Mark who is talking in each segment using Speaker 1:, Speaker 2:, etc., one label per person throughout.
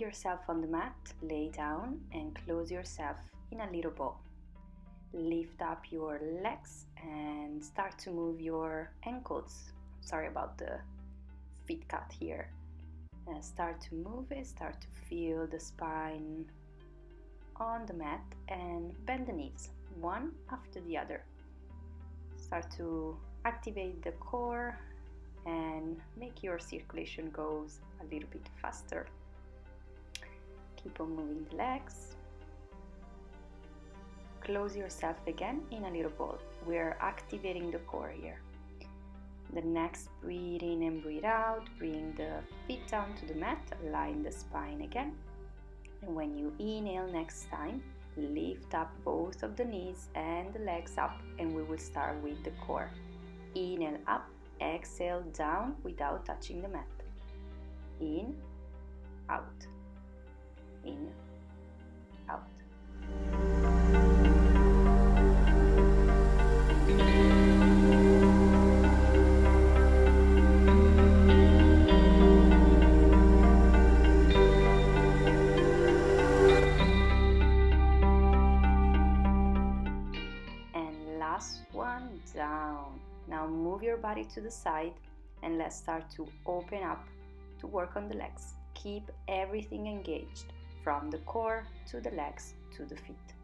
Speaker 1: yourself on the mat, lay down and close yourself in a little ball. Lift up your legs and start to move your ankles. Sorry about the feet cut here. Start to move it, start to feel the spine on the mat and bend the knees, one after the other. Start to activate the core and make your circulation goes a little bit faster. Keep on moving the legs. Close yourself again in a little ball. We're activating the core here. The next, breathe in and breathe out. Bring the feet down to the mat. Align the spine again. And when you inhale next time, lift up both of the knees and the legs up. And we will start with the core. Inhale up. Exhale down without touching the mat. In, out. In, out. One down. Now move your body to the side and let's start to open up to work on the legs. Keep everything engaged from the core to the legs to the feet.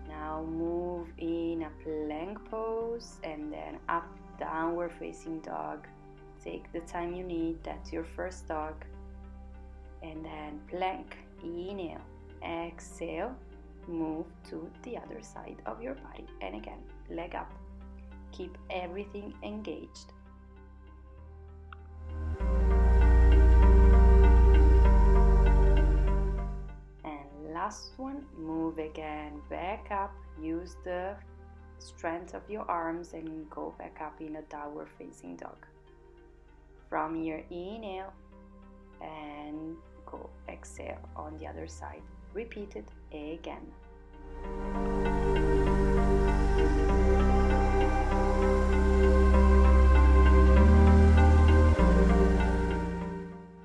Speaker 1: Now move in a plank pose and then up, downward facing dog. Take the time you need, that's your first dog. And then plank, inhale. Exhale, move to the other side of your body. And again, leg up. Keep everything engaged. And last one, move again, back up. Use the strength of your arms and go back up in a downward facing dog. From here, inhale and go exhale on the other side. Repeat it again.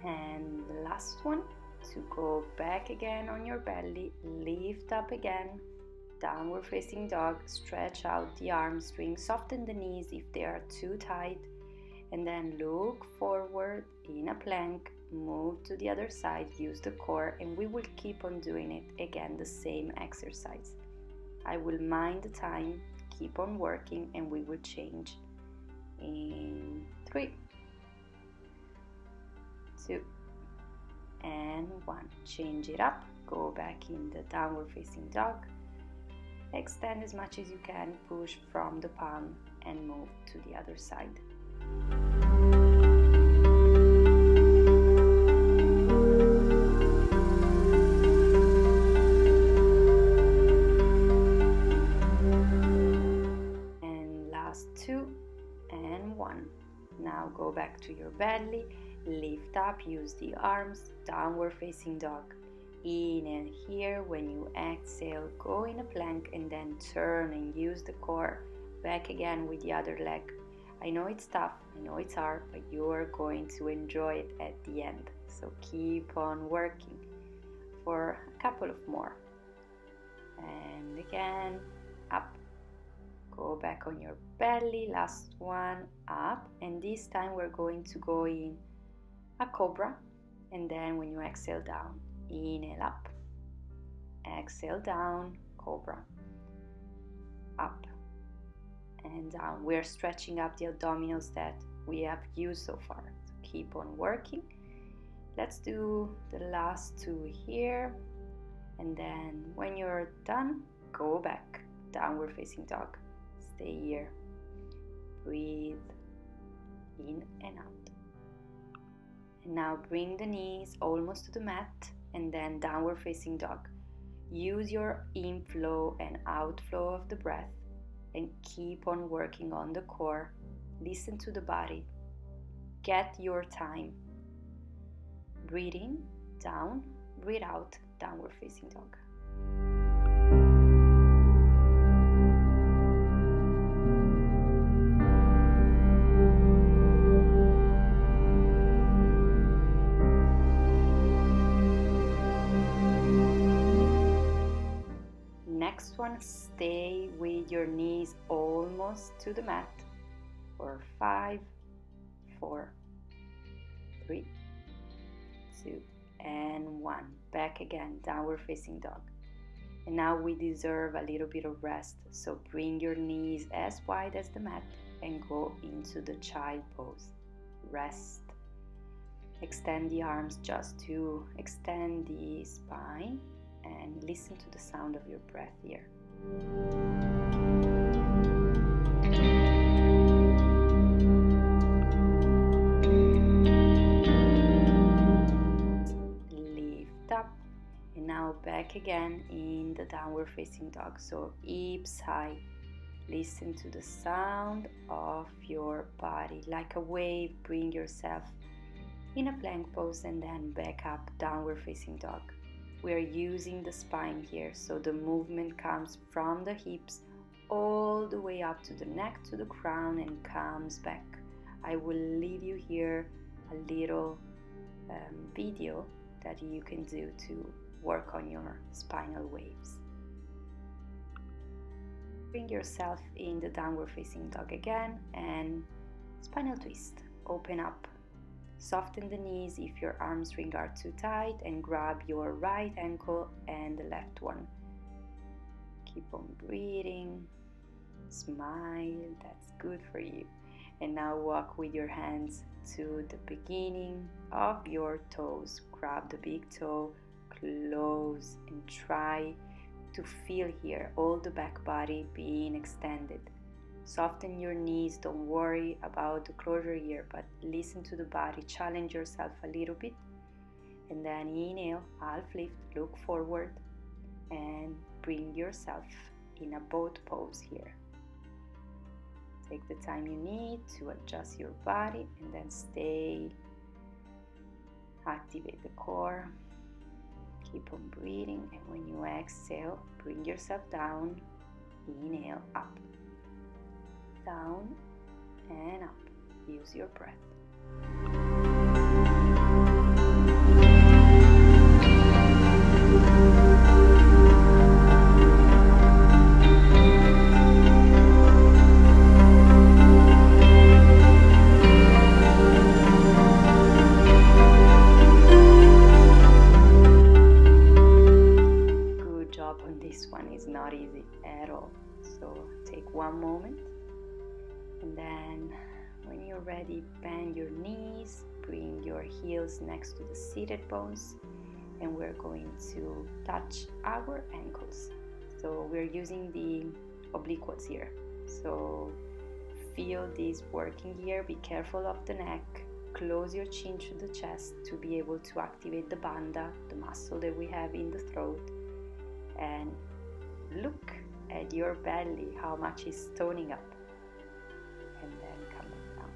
Speaker 1: And the last one, to go back again on your belly, lift up again, downward facing dog, stretch out the arms, soften the knees if they are too tight, and then look forward in a plank. Move to the other side, use the core, and we will keep on doing it again, the same exercise. I will mind the time, keep on working, and we will change in 3, 2, and 1. Change it up, go back in the downward facing dog, extend as much as you can, push from the palm and move to the other side. Now go back to your belly, lift up, use the arms, downward facing dog. Inhale here, when you exhale, go in a plank and then turn and use the core. Back again with the other leg. I know it's tough, I know it's hard, but you are going to enjoy it at the end. So keep on working for a couple of more. And again, up. Go back on your belly, last one, up, and this time we're going to go in a cobra, and then when you exhale down, inhale up, exhale down, cobra, up and down. We're stretching up the abdominals that we have used so far, so keep on working. Let's do the last 2 here, and then when you're done, go back, downward facing dog. Stay here. Breathe in and out. And now bring the knees almost to the mat and then downward facing dog. Use your inflow and outflow of the breath and keep on working on the core. Listen to the body. Get your time. Breathe in, down, breathe out, downward facing dog. stay with your knees almost to the mat for 5, 4, 3, 2, and 1. Back again, downward facing dog. And now we deserve a little bit of rest, so bring your knees as wide as the mat and go into the child pose. Rest. Extend the arms just to extend the spine and listen to the sound of your breath here. Lift up. And now back again in the downward facing dog. So hips high. Listen to the sound of your body. Like a wave, bring yourself in a plank pose and then back up, downward facing dog. We are using the spine here, so the movement comes from the hips all the way up to the neck, to the crown, and comes back. I will leave you here a little video that you can do to work on your spinal waves. Bring yourself in the downward facing dog again and spinal twist. Open up. Soften the knees if your arms ring are too tight and grab your right ankle and the left one. Keep on breathing. Smile. That's good for you. And now walk with your hands to the beginning of your toes. Grab the big toe, close, and try to feel here all the back body being extended. Soften your knees, don't worry about the closure here, but listen to the body, challenge yourself a little bit. And then inhale, half lift, look forward, and bring yourself in a boat pose here. Take the time you need to adjust your body and then stay. Activate the core. Keep on breathing, and when you exhale, bring yourself down. Inhale, up. Down and up. Use your breath. Good job on this one. It's not easy at all. So take one moment. And then when you're ready, bend your knees, bring your heels next to the seated bones, and we're going to touch our ankles. So we're using the obliques here. So feel this working here. Be careful of the neck. Close your chin to the chest to be able to activate the bandha, the muscle that we have in the throat. And look at your belly, how much is toning up. And then come down.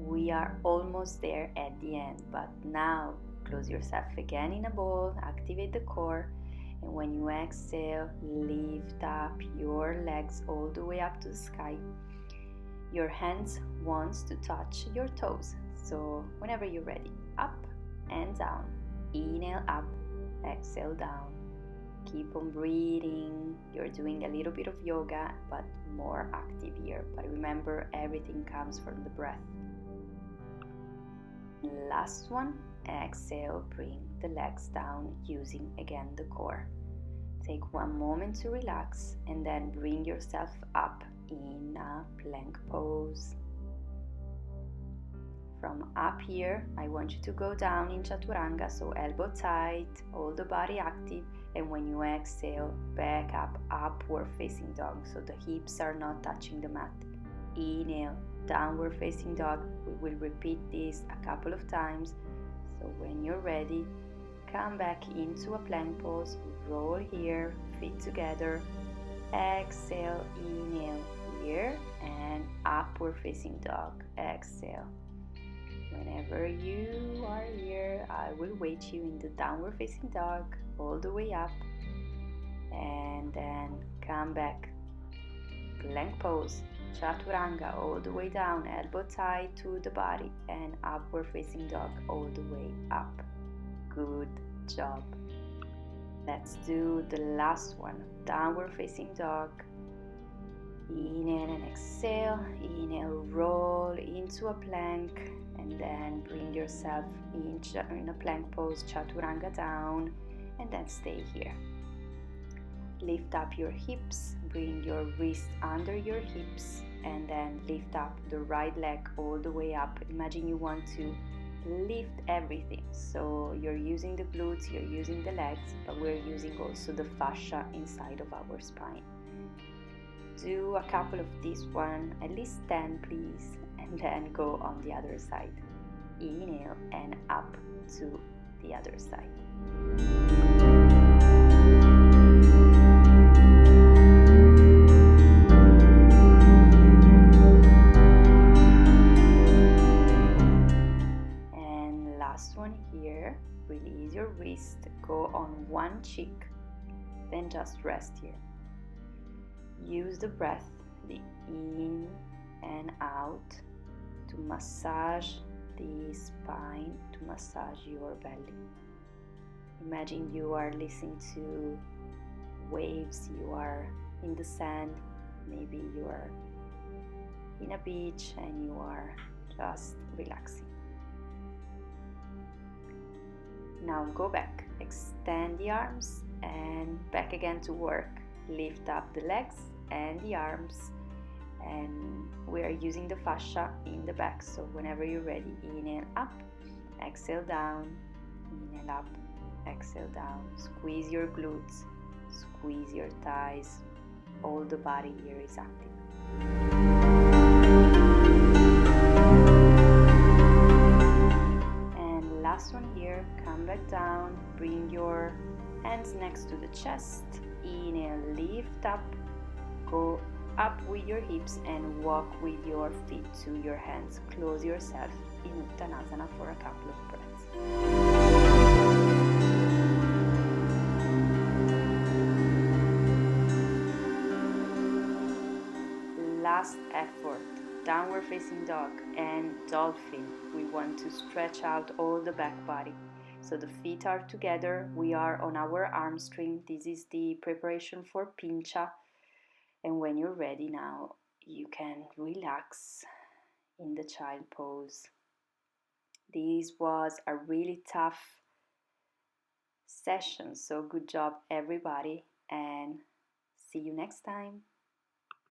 Speaker 1: We are almost there at the end, but now close yourself again in a ball, activate the core, and when you exhale, lift up your legs all the way up to the sky. Your hands want to touch your toes, so whenever you're ready, up and down. Inhale up, exhale down. Keep on breathing. You're doing a little bit of yoga, but more active here. But remember, everything comes from the breath. Last one, exhale, bring the legs down using again the core. Take one moment to relax and then bring yourself up in a plank pose. From up here, I want you to go down in Chaturanga, so elbow tight, all the body active, and when you exhale, back up, upward facing dog, so the hips are not touching the mat. Inhale, downward facing dog. We will repeat this a couple of times, so when you're ready, come back into a plank pose, roll here, feet together, exhale, inhale here, and upward facing dog, exhale. Whenever you are here, I will wait you in the downward facing dog all the way up, and then come back, plank pose, Chaturanga all the way down, elbow tied to the body, and upward facing dog all the way up. Good. job. Let's do the last one, downward facing dog. Inhale and exhale. Inhale, roll into a plank, and then bring yourself in a plank pose, chaturanga down, and then stay here. Lift up your hips, bring your wrist under your hips, and then lift up the right leg all the way up. Imagine you want to lift everything. So you're using the glutes, you're using the legs, but we're using also the fascia inside of our spine. Do a couple of this one, at least 10 please, and then go on the other side. Inhale and up to the other side. And last one here, release your wrist, go on one cheek, then just rest here. Use the breath, the in and out, to massage the spine, to massage your belly. Imagine you are listening to waves, you are in the sand, maybe you are in a beach and you are just relaxing. Now go back, extend the arms and back again to work. Lift up the legs and the arms, and we are using the fascia in the back, so whenever you're ready, inhale up, exhale down, inhale up, exhale down. Squeeze your glutes, squeeze your thighs, all the body here is active. And last one here, come back down, bring your hands next to the chest. Inhale, lift up, go up with your hips and walk with your feet to your hands. Close yourself in Uttanasana for a couple of breaths. Last effort, downward facing dog and dolphin. We want to stretch out all the back body. So the feet are together, we are on our arm string. This is the preparation for pincha. And when you're ready now, you can relax in the child pose. This was a really tough session, so good job everybody, and see you next time.